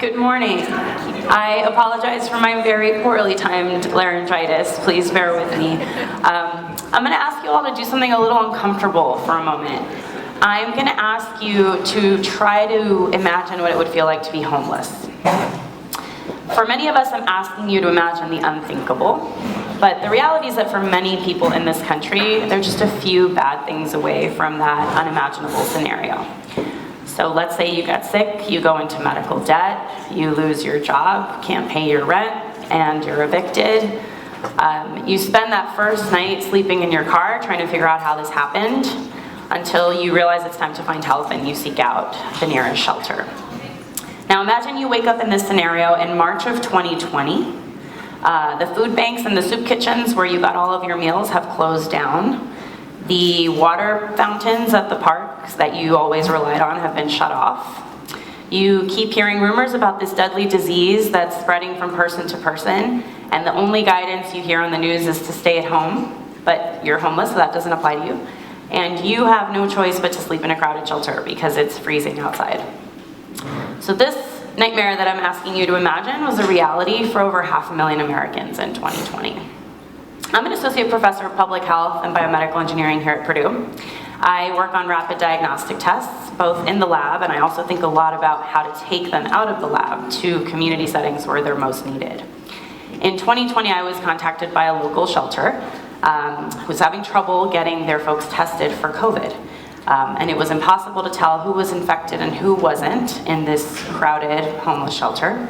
Good morning. I apologize for my very poorly timed laryngitis. Please bear with me. I'm going to ask you all to do something a little uncomfortable for a moment. I'm going to ask you to try to imagine what it would feel like to be homeless. For many of us, I'm asking you to imagine the unthinkable. But the reality is that for many people in this country, they're just a few bad things away from that unimaginable scenario. So let's say you get sick, you go into medical debt, you lose your job, can't pay your rent, and you're evicted. You spend that first night sleeping in your car trying to figure out how this happened until you realize it's time to find help and you seek out the nearest shelter. Now imagine you wake up in this scenario in March of 2020. The food banks and the soup kitchens where you got all of your meals have closed down. The water fountains at the parks that you always relied on have been shut off. You keep hearing rumors about this deadly disease that's spreading from person to person, and the only guidance you hear on the news is to stay at home, but you're homeless, so that doesn't apply to you. And you have no choice but to sleep in a crowded shelter because it's freezing outside. So this nightmare that I'm asking you to imagine was a reality for over 500,000 Americans in 2020. I'm an associate professor of public health and biomedical engineering here at Purdue. I work on rapid diagnostic tests, both in the lab, and I also think a lot about how to take them out of the lab to community settings where they're most needed. In 2020, I was contacted by a local shelter who was having trouble getting their folks tested for COVID. And it was impossible to tell who was infected and who wasn't in this crowded homeless shelter.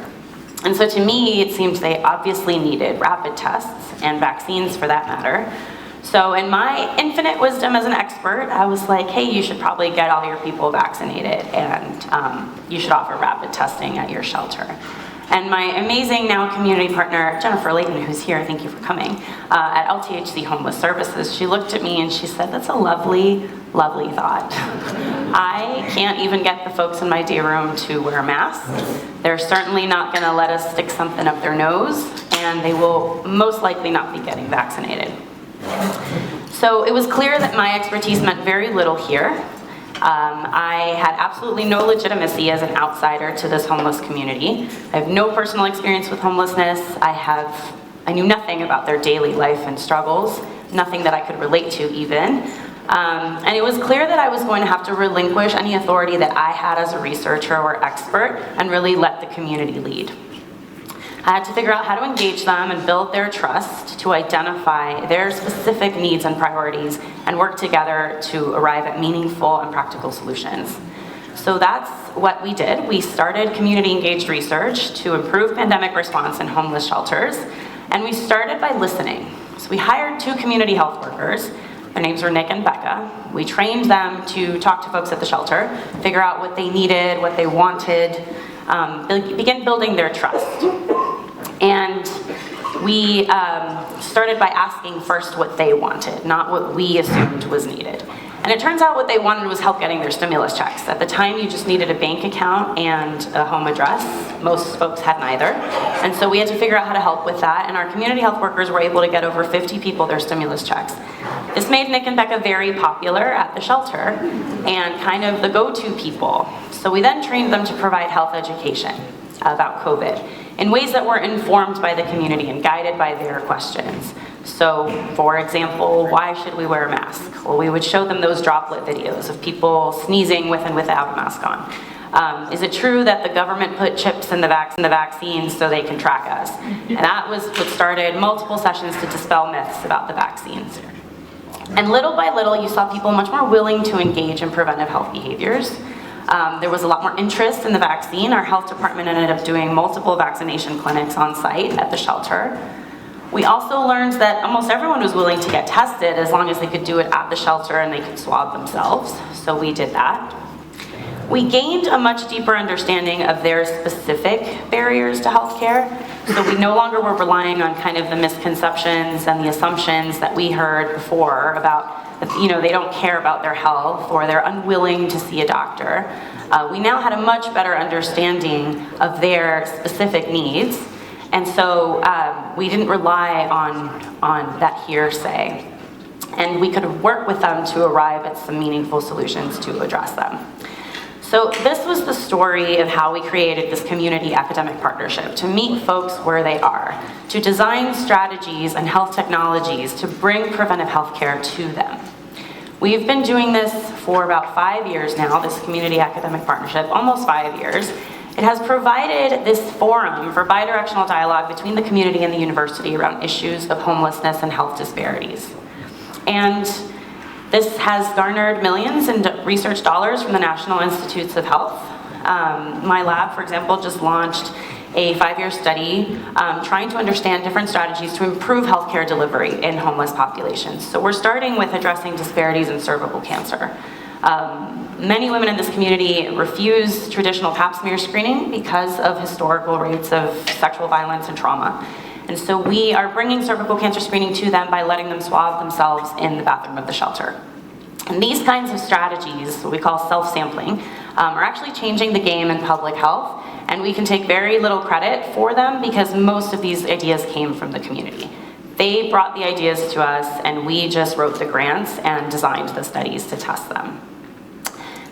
And so to me, it seemed they obviously needed rapid tests and vaccines for that matter. So in my infinite wisdom as an expert, I was like, hey, you should probably get all your people vaccinated and you should offer rapid testing at your shelter. And my amazing now community partner, Jennifer Layton, who's here, thank you for coming, at LTHC Homeless Services, she looked at me and she said, that's a lovely, lovely thought. I can't even get the folks in my day room to wear masks. They're certainly not gonna let us stick something up their nose, and they will most likely not be getting vaccinated. So it was clear that my expertise meant very little here. I had absolutely no legitimacy as an outsider to this homeless community. I have no personal experience with homelessness. I knew nothing about their daily life and struggles, nothing that I could relate to even. And it was clear that I was going to have to relinquish any authority that I had as a researcher or expert and really let the community lead. I had to figure out how to engage them and build their trust to identify their specific needs and priorities and work together to arrive at meaningful and practical solutions. So that's what we did. We started community engaged research to improve pandemic response in homeless shelters, and we started by listening. So we hired 2 community health workers. Their names were Nick and Becca. We trained them to talk to folks at the shelter, figure out what they needed, what they wanted, begin building their trust. And we started by asking first what they wanted, not what we assumed was needed. And it turns out what they wanted was help getting their stimulus checks. At the time, you just needed a bank account and a home address. Most folks had neither. And so we had to figure out how to help with that, and our community health workers were able to get over 50 people their stimulus checks. This made Nick and Becca very popular at the shelter and kind of the go-to people. So we then trained them to provide health education about COVID in ways that were informed by the community and guided by their questions. So, for example, why should we wear a mask? Well, we would show them those droplet videos of people sneezing with and without a mask on. Is it true that the government put chips in the vaccines so they can track us? And that was what started multiple sessions to dispel myths about the vaccines. And little by little, you saw people much more willing to engage in preventive health behaviors. There was a lot more interest in the vaccine. Our health department ended up doing multiple vaccination clinics on site at the shelter. We also learned that almost everyone was willing to get tested as long as they could do it at the shelter and they could swab themselves. So we did that. We gained a much deeper understanding of their specific barriers to healthcare. So we no longer were relying on kind of the misconceptions and the assumptions that we heard before about, they don't care about their health or they're unwilling to see a doctor. We now had a much better understanding of their specific needs. And so we didn't rely on that hearsay. And we could work with them to arrive at some meaningful solutions to address them. So this was the story of how we created this community academic partnership, to meet folks where they are, to design strategies and health technologies to bring preventive health care to them. We've been doing this for about 5 years now, this community academic partnership, almost 5 years. It has provided this forum for bidirectional dialogue between the community and the university around issues of homelessness and health disparities. And this has garnered millions in research dollars from the National Institutes of Health. My lab, for example, just launched a 5-year study trying to understand different strategies to improve healthcare delivery in homeless populations. So we're starting with addressing disparities in cervical cancer. Many women in this community refuse traditional pap smear screening because of historical rates of sexual violence and trauma. And so we are bringing cervical cancer screening to them by letting them swab themselves in the bathroom of the shelter. And these kinds of strategies, what we call self-sampling, are actually changing the game in public health, and we can take very little credit for them because most of these ideas came from the community. They brought the ideas to us, and we just wrote the grants and designed the studies to test them.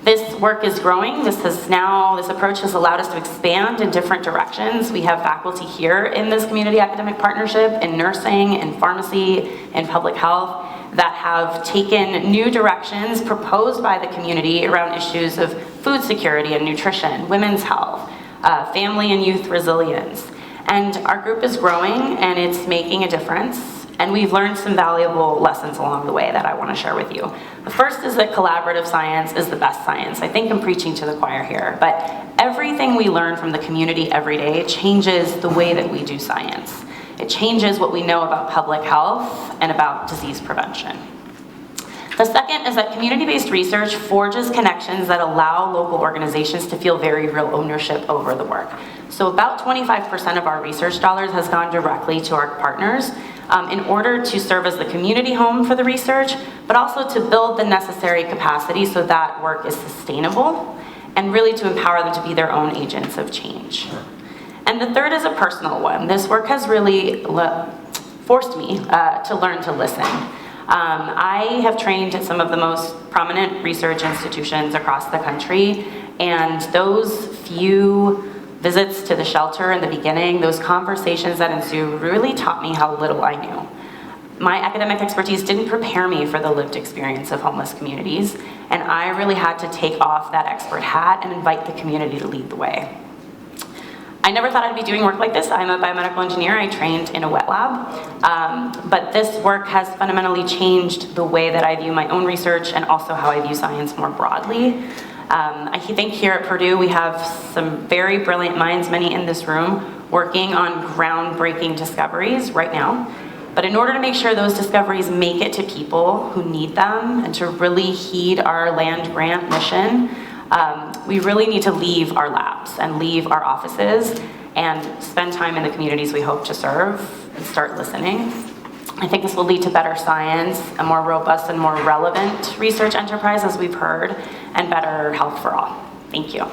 This work is growing. This approach has allowed us to expand in different directions. We have faculty here in this community academic partnership, in nursing, in pharmacy, in public health, that have taken new directions proposed by the community around issues of food security and nutrition, women's health, family and youth resilience. And our group is growing, and it's making a difference. And we've learned some valuable lessons along the way that I want to share with you. The first is that collaborative science is the best science. I think I'm preaching to the choir here, but everything we learn from the community every day changes the way that we do science. It changes what we know about public health and about disease prevention. The second is that community-based research forges connections that allow local organizations to feel very real ownership over the work. So about 25% of our research dollars has gone directly to our partners in order to serve as the community home for the research, but also to build the necessary capacity so that work is sustainable and really to empower them to be their own agents of change. And the third is a personal one. This work has really forced me to learn to listen. I have trained at some of the most prominent research institutions across the country, and those few visits to the shelter in the beginning, those conversations that ensue really taught me how little I knew. My academic expertise didn't prepare me for the lived experience of homeless communities, and I really had to take off that expert hat and invite the community to lead the way. I never thought I'd be doing work like this. I'm a biomedical engineer. I trained in a wet lab. But this work has fundamentally changed the way that I view my own research and also how I view science more broadly. I think here at Purdue we have some very brilliant minds, many in this room, working on groundbreaking discoveries right now. But in order to make sure those discoveries make it to people who need them and to really heed our land grant mission, we really need to leave our labs and leave our offices and spend time in the communities we hope to serve and start listening. I think this will lead to better science, a more robust and more relevant research enterprise, as we've heard, and better health for all. Thank you.